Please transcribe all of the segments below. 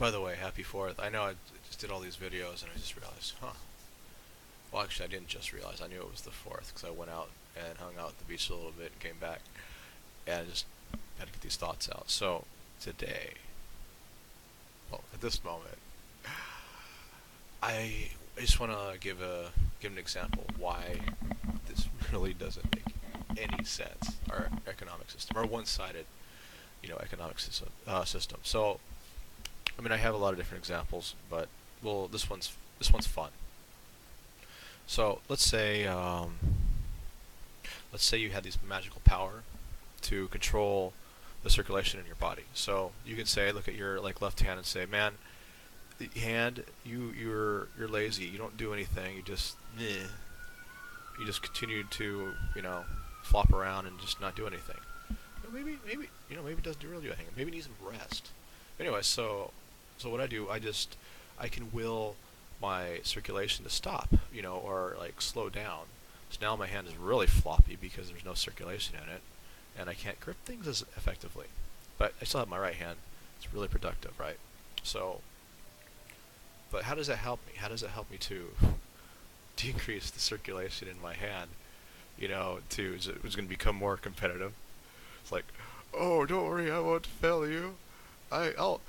By the way, happy 4th. I know I just did all these videos and I just realized, huh. Well, actually, I didn't just realize. I knew it was the 4th because I went out and hung out at the beach a little bit and came back. And I just had to get these thoughts out. So, today, well, at this moment, I just want to give an example why this really doesn't make any sense. Our economic system, our one-sided, economic system. So, I mean, I have a lot of different examples, but well, this one's fun. So let's say you had this magical power to control the circulation in your body. So you can say, look at your like left hand and say, man, the hand, you're lazy. You don't do anything. You just continue to flop around and just not do anything. Maybe it doesn't really do anything. Maybe it needs some rest. Anyway, so what I do, I can will my circulation to stop, or like slow down. So now my hand is really floppy because there's no circulation in it, and I can't grip things as effectively. But I still have my right hand. It's really productive, right? So, but how does that help me? How does it help me to decrease the circulation in my hand? It's going to become more competitive. It's like, oh, don't worry, I won't fail you. I'll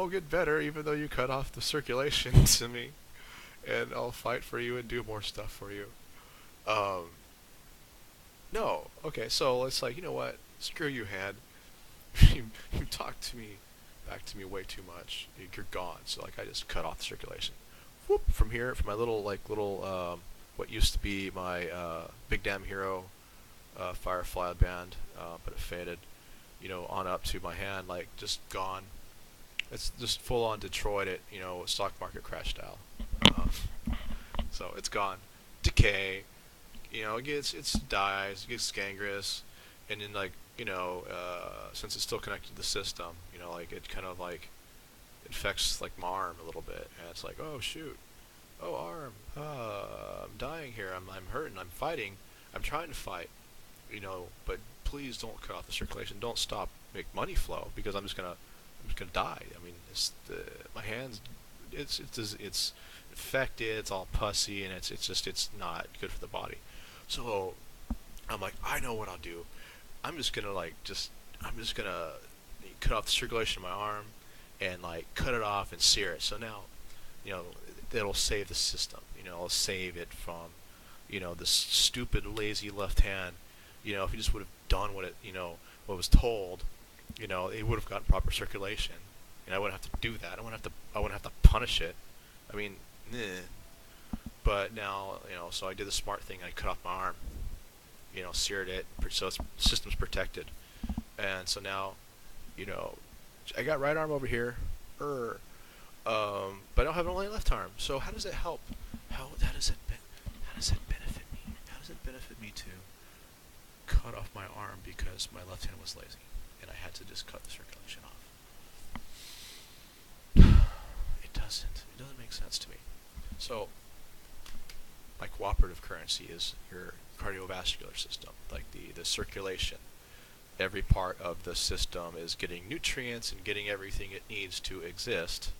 get better even though you cut off the circulation to me, and I'll fight for you and do more stuff for you. Um, no, okay, so it's like, you know what? Screw you, hand. You talk to me, back to me way too much. You're gone. So like, I just cut off the circulation. Whoop! From here, from my what used to be my Big Damn Hero Firefly band, but it faded. On up to my hand, like just gone. It's just full on Detroit, stock market crash style. So it's gone. Decay. It dies, it gets gangrenous, and then like since it's still connected to the system, like it kind of like infects like my arm a little bit, and it's like, oh shoot, oh arm, I'm dying here, I'm hurting, I'm fighting, I'm trying to fight, but please don't cut off the circulation, don't stop, make money flow, because I'm just gonna die. I mean, my hands, it's infected, it's all pussy, and it's not good for the body. So I'm like, I know what I'll do. I'm just gonna cut off the circulation in my arm and like cut it off and sear it. So now, you know, that'll save the system. It'll save it from, this stupid lazy left hand. If you just would have done what was told, it would have gotten proper circulation. I wouldn't have to do that. I wouldn't have to punish it. I mean, but now, so I did the smart thing. I cut off my arm, seared it, so its system's protected. And so now, you know, I got right arm over here, but I don't have only left arm. So how does it help? How does it benefit me? How does it benefit me to cut off my arm because my left hand was lazy and I had to just cut the circulation off? It doesn't. It doesn't make sense to me. So my cooperative currency is your cardiovascular system, like the circulation. Every part of the system is getting nutrients and getting everything it needs to exist,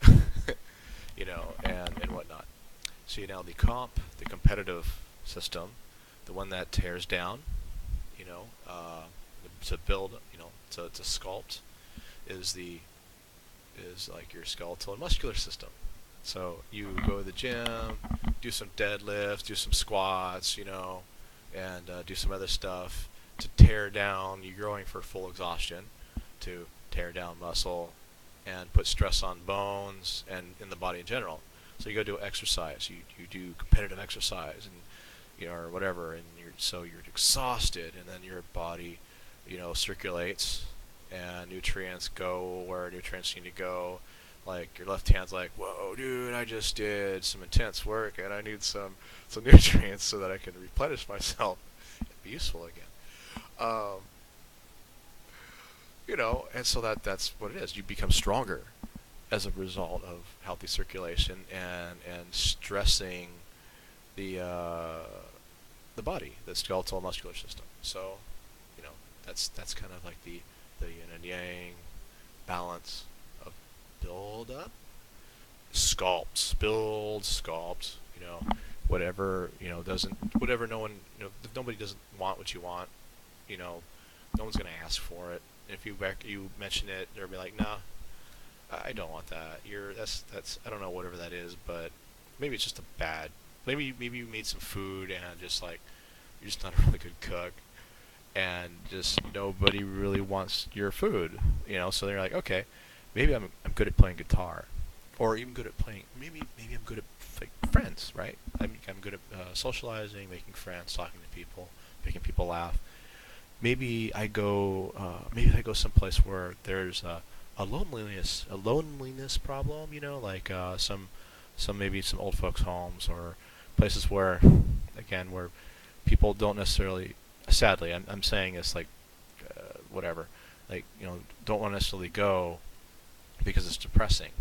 and whatnot. So the competitive system, the one that tears down, to build, to sculpt, is like your skeletal and muscular system. So you go to the gym, do some deadlifts, do some squats, and do some other stuff to tear down. You're going for full exhaustion to tear down muscle and put stress on bones and in the body in general. So you go do exercise. You do competitive exercise and or whatever, and you're exhausted, and then your body circulates and nutrients go where nutrients need to go. Like your left hand's like, whoa, dude, I just did some intense work and I need some nutrients so that I can replenish myself and be useful again. Um, and so that's what it is. You become stronger as a result of healthy circulation and stressing the body, the skeletal and muscular system. So, you know, that's kind of like the yin and yang balance of build up, sculpt, build, sculpt. Whatever doesn't, whatever no one, if nobody doesn't want what you want, you know, no one's gonna ask for it. If you mention it, they'll be like, "Nah, I don't want that. That's I don't know whatever that is, but maybe it's just a bad. Maybe you made some food and just like you're just not a really good cook, and just nobody really wants your food. So they're like, okay, maybe I'm good at playing guitar, or even good at playing. Maybe I'm good at like friends, right? I'm good at socializing, making friends, talking to people, making people laugh. Maybe I go someplace where there's a loneliness problem. Like maybe some old folks' homes or places where, again, where people don't necessarily. Sadly, I'm saying this like whatever, like don't want to necessarily go because it's depressing.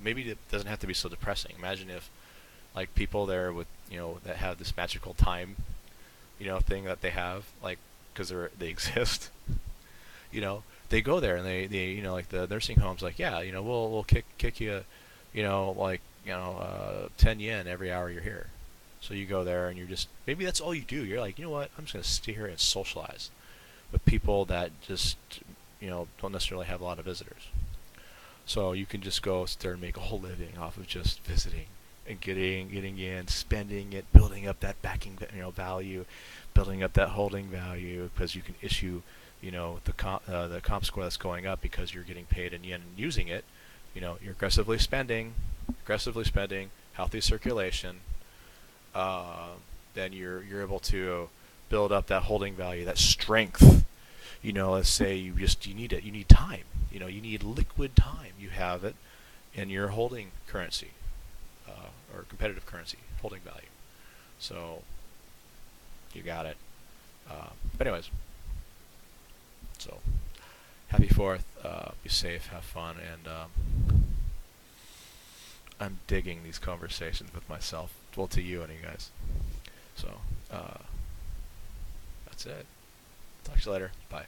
Maybe it doesn't have to be so depressing. Imagine if like people there with that have this magical time thing that they have, like because they exist. you know they go there and they like the nursing homes, like, yeah, we'll kick you, 10 yen every hour you're here. So you go there and you're just, maybe that's all you do. You're like, what, I'm just going to stay here and socialize with people that just don't necessarily have a lot of visitors. So you can just go there and make a whole living off of just visiting and getting in, spending it, building up that backing value, building up that holding value, because you can issue the comp score that's going up because you're getting paid in yen and using it. You're aggressively spending, healthy circulation. Then you're able to build up that holding value, that strength. Let's say you need it. You need time. You need liquid time. You have it in your holding currency, or competitive currency, holding value. So you got it. But anyways, so happy 4th. Be safe, have fun, and I'm digging these conversations with myself. Well, to you and you guys. So that's it. Talk to you later. Bye.